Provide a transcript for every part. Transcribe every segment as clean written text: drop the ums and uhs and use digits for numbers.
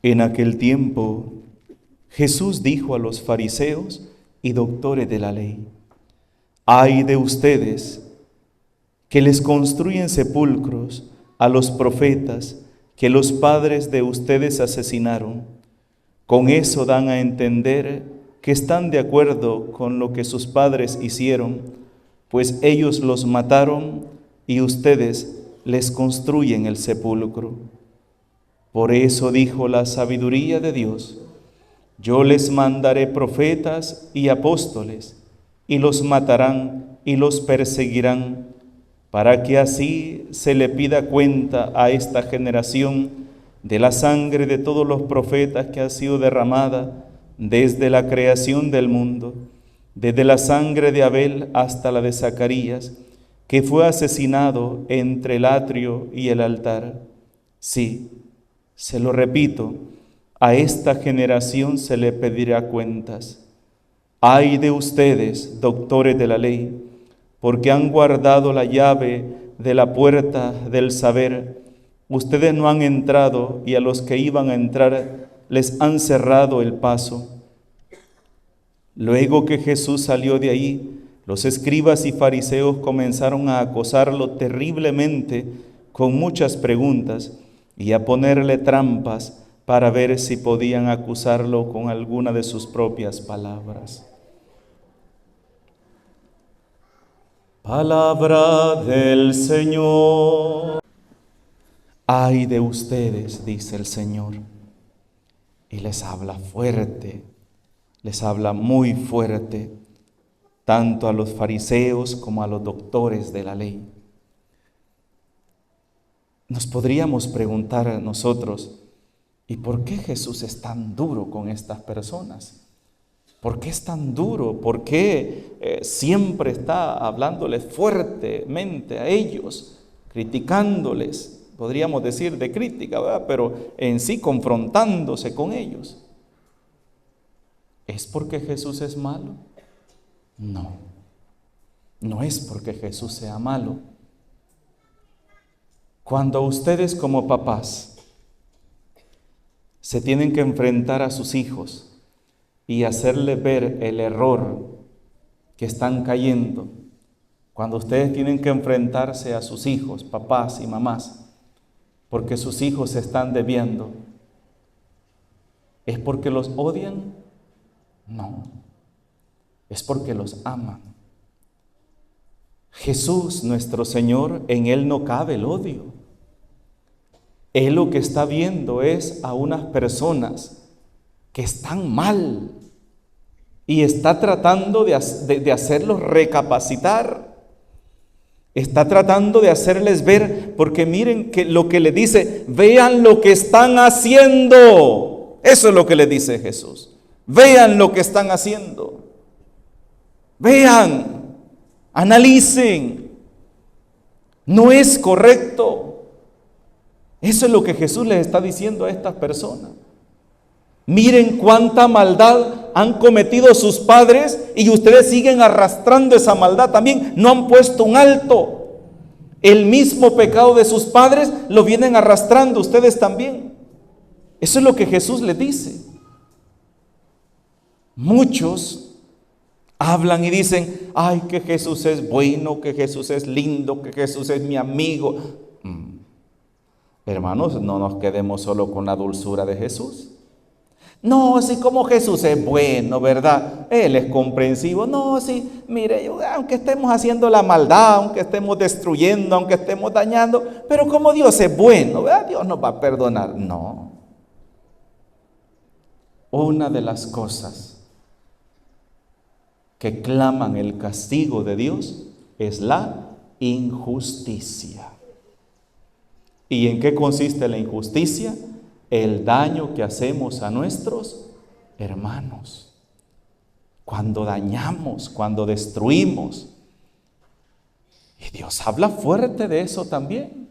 En aquel tiempo, Jesús dijo a los fariseos y doctores de la ley: ¡ay de ustedes, que les construyen sepulcros a los profetas que los padres de ustedes asesinaron! Con eso dan a entender que están de acuerdo con lo que sus padres hicieron, pues ellos los mataron y ustedes les construyen el sepulcro. Por eso dijo la sabiduría de Dios: yo les mandaré profetas y apóstoles, y los matarán y los perseguirán, para que así se le pida cuenta a esta generación de la sangre de todos los profetas que ha sido derramada desde la creación del mundo, desde la sangre de Abel hasta la de Zacarías, que fue asesinado entre el atrio y el altar. Sí, se lo repito, a esta generación se le pedirá cuentas. ¡Ay de ustedes, doctores de la ley, porque han guardado la llave de la puerta del saber! Ustedes no han entrado, y a los que iban a entrar les han cerrado el paso. Luego que Jesús salió de ahí, los escribas y fariseos comenzaron a acosarlo terriblemente con muchas preguntas y a ponerle trampas para ver si podían acusarlo con alguna de sus propias palabras. Palabra del Señor. ¡Ay de ustedes!, dice el Señor. Y les habla fuerte, les habla muy fuerte, tanto a los fariseos como a los doctores de la ley. Nos podríamos preguntar a nosotros: ¿y por qué Jesús es tan duro con estas personas? ¿Por qué es tan duro? ¿Por qué siempre está hablándoles fuertemente a ellos, criticándoles? Podríamos decir de crítica, ¿verdad? Pero en sí confrontándose con ellos. ¿Es porque Jesús es malo? No, no es porque Jesús sea malo. Cuando ustedes como papás se tienen que enfrentar a sus hijos y hacerle ver el error que están cayendo, cuando ustedes tienen que enfrentarse a sus hijos, papás y mamás, porque sus hijos se están desviando, ¿es porque los odian? No, es porque los aman. Jesús, nuestro Señor, en Él no cabe el odio. Él lo que está viendo es a unas personas que están mal y está tratando de hacerlos recapacitar. Está tratando de hacerles ver, porque miren que lo que le dice: vean lo que están haciendo. Eso es lo que le dice Jesús. Vean lo que están haciendo. Vean, analicen. No es correcto. Eso es lo que Jesús les está diciendo a estas personas. Miren cuánta maldad han cometido sus padres y ustedes siguen arrastrando esa maldad también. No han puesto un alto. El mismo pecado de sus padres lo vienen arrastrando ustedes también. Eso es lo que Jesús les dice. Muchos hablan y dicen: ay, que Jesús es bueno, que Jesús es lindo, que Jesús es mi amigo. Hermanos, no nos quedemos solo con la dulzura de Jesús. No, sí, como Jesús es bueno, ¿verdad? Él es comprensivo. No, sí, mire, aunque estemos haciendo la maldad, aunque estemos destruyendo, aunque estemos dañando, pero como Dios es bueno, ¿verdad? Dios nos va a perdonar. No. Una de las cosas que claman el castigo de Dios es la injusticia. ¿Y en qué consiste la injusticia? El daño que hacemos a nuestros hermanos. Cuando dañamos, cuando destruimos. Y Dios habla fuerte de eso también.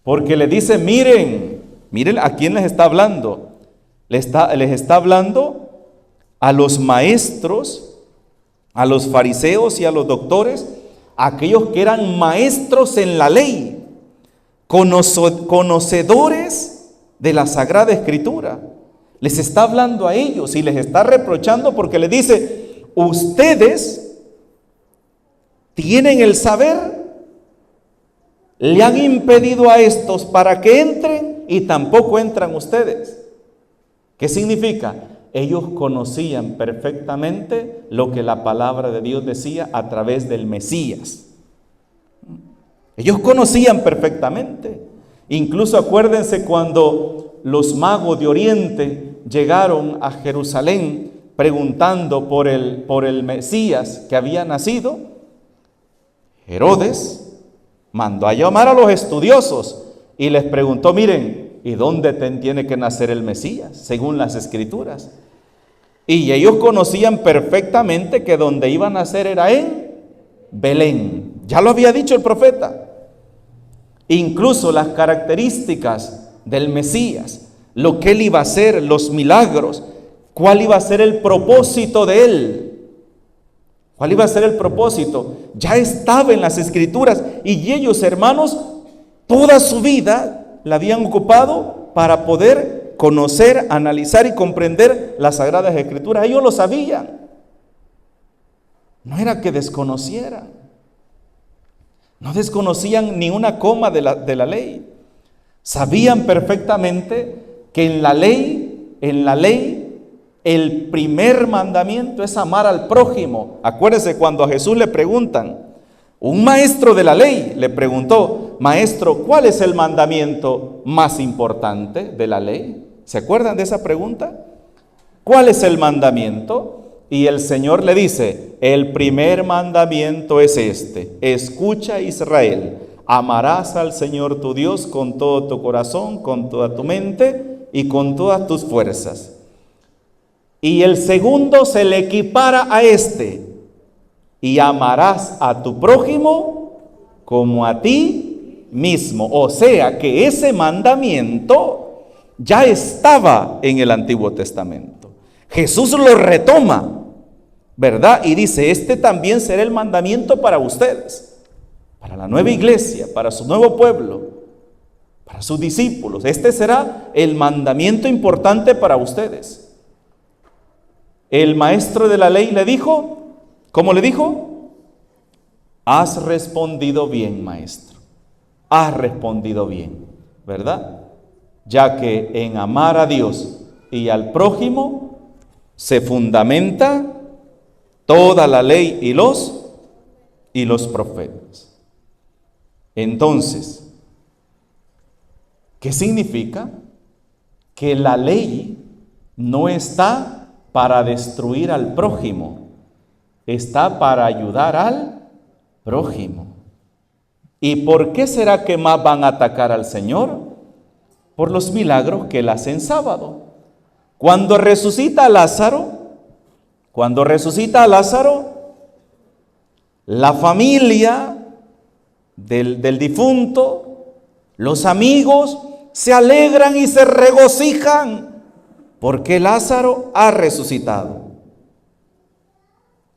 Porque le dice: miren a quién les está hablando. Les está hablando a los maestros, a los fariseos y a los doctores, aquellos que eran maestros en la ley, conocedores de la Sagrada Escritura. Les está hablando a ellos y les está reprochando porque les dice: ustedes tienen el saber, le han impedido a estos para que entren y tampoco entran ustedes. ¿Qué significa? Ellos conocían perfectamente lo que la palabra de Dios decía a través del Mesías. Ellos conocían perfectamente. Incluso acuérdense cuando los magos de Oriente llegaron a Jerusalén preguntando por el Mesías que había nacido. Herodes mandó a llamar a los estudiosos y les preguntó: miren, ¿y dónde tiene que nacer el Mesías? Según las Escrituras. Y ellos conocían perfectamente que donde iba a nacer era en Belén. Ya lo había dicho el profeta. Incluso las características del Mesías, lo que él iba a hacer, los milagros, cuál iba a ser el propósito de él. ¿Cuál iba a ser el propósito? Ya estaba en las Escrituras y ellos, hermanos, toda su vida la habían ocupado para poder conocer, analizar y comprender las Sagradas Escrituras. Ellos lo sabían. No era que desconocieran. No desconocían ni una coma de la ley. Sabían perfectamente que en la ley, el primer mandamiento es amar al prójimo. Acuérdense cuando a Jesús le preguntan, un maestro de la ley le preguntó: maestro, ¿cuál es el mandamiento más importante de la ley? ¿Se acuerdan de esa pregunta? ¿Cuál es el mandamiento? Y el Señor le dice: el primer mandamiento es este: escucha, Israel, amarás al Señor tu Dios con todo tu corazón, con toda tu mente y con todas tus fuerzas. Y el segundo se le equipara a este: y amarás a tu prójimo como a ti mismo. O sea que ese mandamiento ya estaba en el Antiguo Testamento. Jesús lo retoma, ¿verdad? Y dice: este también será el mandamiento para ustedes, para la nueva iglesia, para su nuevo pueblo, para sus discípulos. Este será el mandamiento importante para ustedes. El maestro de la ley le dijo, ¿cómo le dijo? Has respondido bien, maestro. Has respondido bien, ¿verdad? Ya que en amar a Dios y al prójimo se fundamenta toda la ley y los profetas. Entonces, ¿qué significa? Que la ley no está para destruir al prójimo, está para ayudar al prójimo. ¿Y por qué será que más van a atacar al Señor? Por los milagros que él hace en sábado. Cuando resucita a Lázaro, la familia del difunto, los amigos, se alegran y se regocijan porque Lázaro ha resucitado.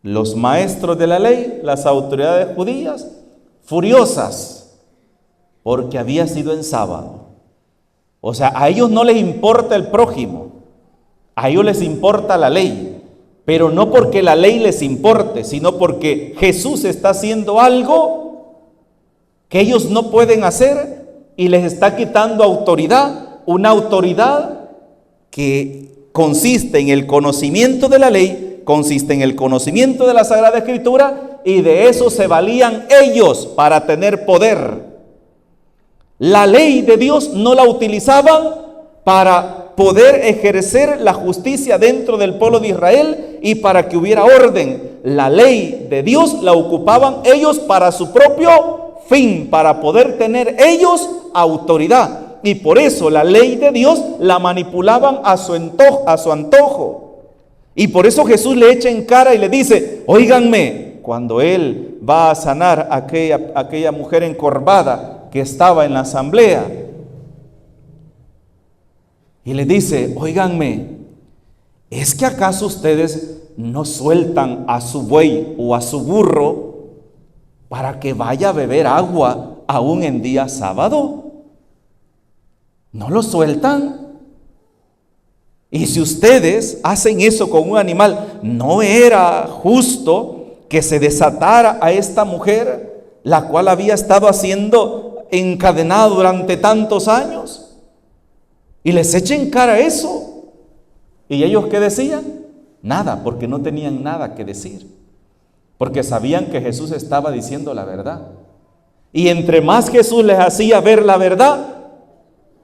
Los maestros de la ley, las autoridades judías, furiosas porque había sido en sábado. O sea, a ellos no les importa el prójimo, a ellos les importa la ley, pero no porque la ley les importe, sino porque Jesús está haciendo algo que ellos no pueden hacer y les está quitando autoridad, una autoridad que consiste en el conocimiento de la ley, consiste en el conocimiento de la Sagrada Escritura, y de eso se valían ellos para tener poder. La ley de Dios no la utilizaban para poder ejercer la justicia dentro del pueblo de Israel y para que hubiera orden. La ley de Dios la ocupaban ellos para su propio fin, para poder tener ellos autoridad. Y por eso la ley de Dios la manipulaban a su antojo. Y por eso Jesús le echa en cara y le dice: óiganme, cuando él va a sanar a aquella mujer encorvada que estaba en la asamblea, y le dice: óiganme, ¿es que acaso ustedes no sueltan a su buey o a su burro para que vaya a beber agua aún en día sábado? no lo sueltan. Y si ustedes hacen eso con un animal, ¿no era justo que se desatara a esta mujer, la cual había estado siendo encadenada durante tantos años? Y les echen cara a eso. ¿Y ellos qué decían? Nada, porque no tenían nada que decir. Porque sabían que Jesús estaba diciendo la verdad. Y entre más Jesús les hacía ver la verdad,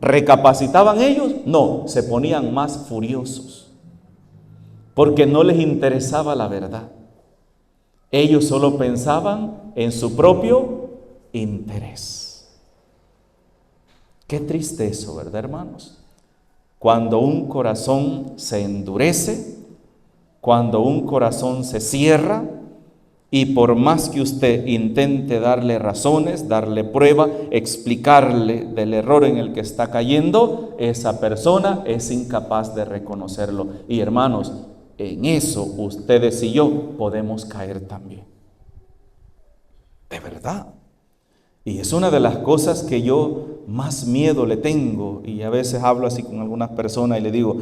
¿recapacitaban ellos? No, se ponían más furiosos, porque no les interesaba la verdad. Ellos solo pensaban en su propio interés. Qué triste eso, ¿verdad, hermanos? Cuando un corazón se endurece, cuando un corazón se cierra, y por más que usted intente darle razones, darle prueba, explicarle del error en el que está cayendo, esa persona es incapaz de reconocerlo. Y hermanos, en eso ustedes y yo podemos caer también. De verdad. Y es una de las cosas que yo más miedo le tengo. Y a veces hablo así con algunas personas y le digo,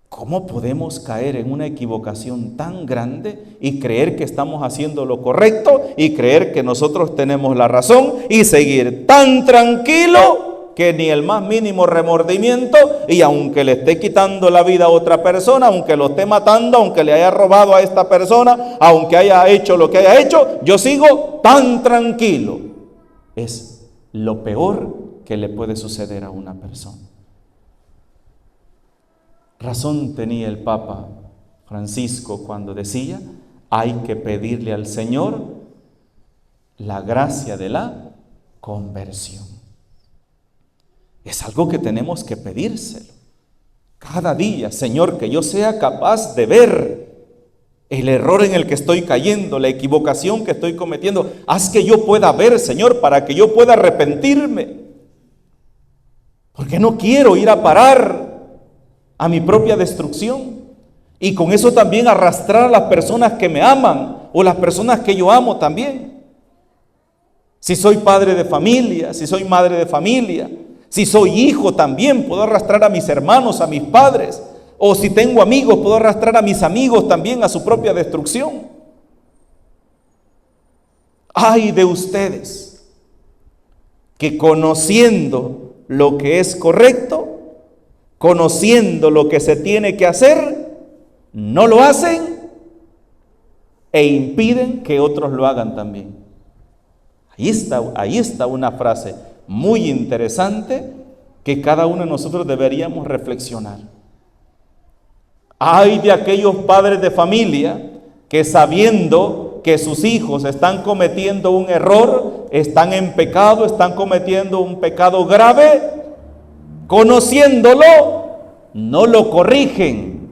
¿cómo podemos caer en una equivocación tan grande y creer que estamos haciendo lo correcto y creer que nosotros tenemos la razón y seguir tan tranquilo que ni el más mínimo remordimiento, y aunque le esté quitando la vida a otra persona, aunque lo esté matando, aunque le haya robado a esta persona, aunque haya hecho lo que haya hecho, yo sigo tan tranquilo? Es lo peor que le puede suceder a una persona. Razón tenía el Papa Francisco cuando decía, hay que pedirle al Señor la gracia de la conversión. Es algo que tenemos que pedírselo cada día. Señor, que yo sea capaz de ver el error en el que estoy cayendo, la equivocación que estoy cometiendo. Haz que yo pueda ver, Señor, para que yo pueda arrepentirme. Porque no quiero ir a parar a mi propia destrucción, y con eso también arrastrar a las personas que me aman o las personas que yo amo también. Si soy padre de familia, si soy madre de familia, si soy hijo también, puedo arrastrar a mis hermanos, a mis padres, o si tengo amigos, puedo arrastrar a mis amigos también a su propia destrucción. Ay de ustedes que conociendo lo que es correcto, conociendo lo que se tiene que hacer, no lo hacen e impiden que otros lo hagan también. Ahí está una frase muy interesante que cada uno de nosotros deberíamos reflexionar. Ay de aquellos padres de familia que, sabiendo que sus hijos están cometiendo un error, están en pecado, están cometiendo un pecado grave, conociéndolo, no lo corrigen.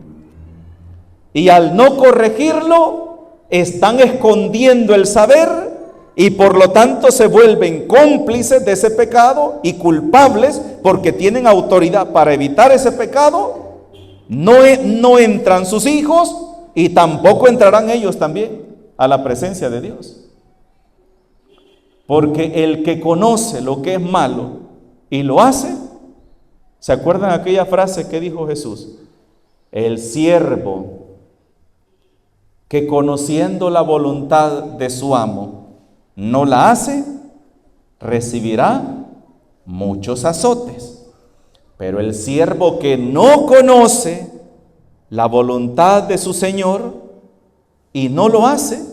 Y al no corregirlo, están escondiendo el saber y por lo tanto se vuelven cómplices de ese pecado y culpables porque tienen autoridad para evitar ese pecado. No entran sus hijos y tampoco entrarán ellos también a la presencia de Dios. Porque el que conoce lo que es malo y lo hace, ¿se acuerdan aquella frase que dijo Jesús? El siervo que conociendo la voluntad de su amo no la hace, recibirá muchos azotes. Pero el siervo que no conoce la voluntad de su Señor y no lo hace,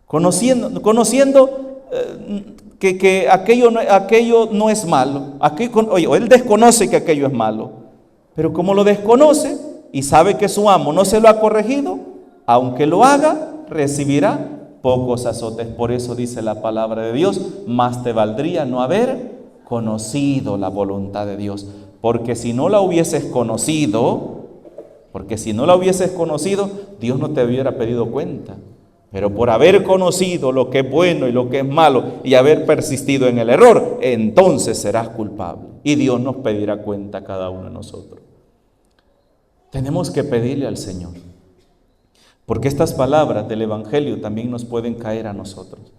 conociendo que aquello no es malo. Él desconoce que aquello es malo, pero como lo desconoce y sabe que su amo no se lo ha corregido, aunque lo haga, recibirá pocos azotes. Por eso dice la palabra de Dios, más te valdría no haber conocido la voluntad de Dios, porque si no la hubieses conocido, Dios no te hubiera pedido cuenta. Pero por haber conocido lo que es bueno y lo que es malo y haber persistido en el error, entonces serás culpable. Y Dios nos pedirá cuenta a cada uno de nosotros. Tenemos que pedirle al Señor. Porque estas palabras del Evangelio también nos pueden caer a nosotros.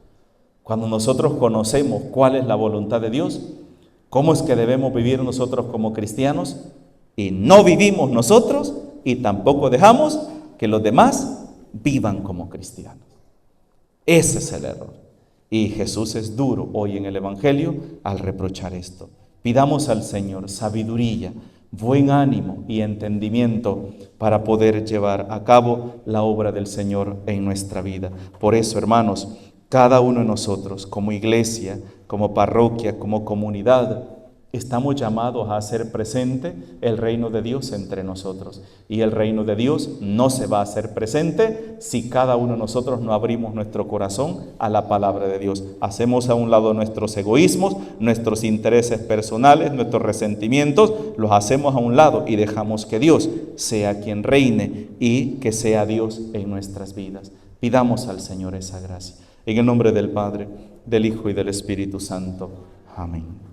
Cuando nosotros conocemos cuál es la voluntad de Dios, ¿Cómo es que debemos vivir nosotros como cristianos? Y no vivimos nosotros y tampoco dejamos que los demás vivan como cristianos. Ese es el error. Y Jesús es duro hoy en el Evangelio al reprochar esto. Pidamos al Señor sabiduría, buen ánimo y entendimiento para poder llevar a cabo la obra del Señor en nuestra vida. Por eso, hermanos, cada uno de nosotros, como iglesia, como parroquia, como comunidad, estamos llamados a hacer presente el reino de Dios entre nosotros. Y el reino de Dios no se va a hacer presente si cada uno de nosotros no abrimos nuestro corazón a la palabra de Dios. Hacemos a un lado nuestros egoísmos, nuestros intereses personales, nuestros resentimientos, los hacemos a un lado y dejamos que Dios sea quien reine y que sea Dios en nuestras vidas. Pidamos al Señor esa gracia. En el nombre del Padre, del Hijo y del Espíritu Santo. Amén.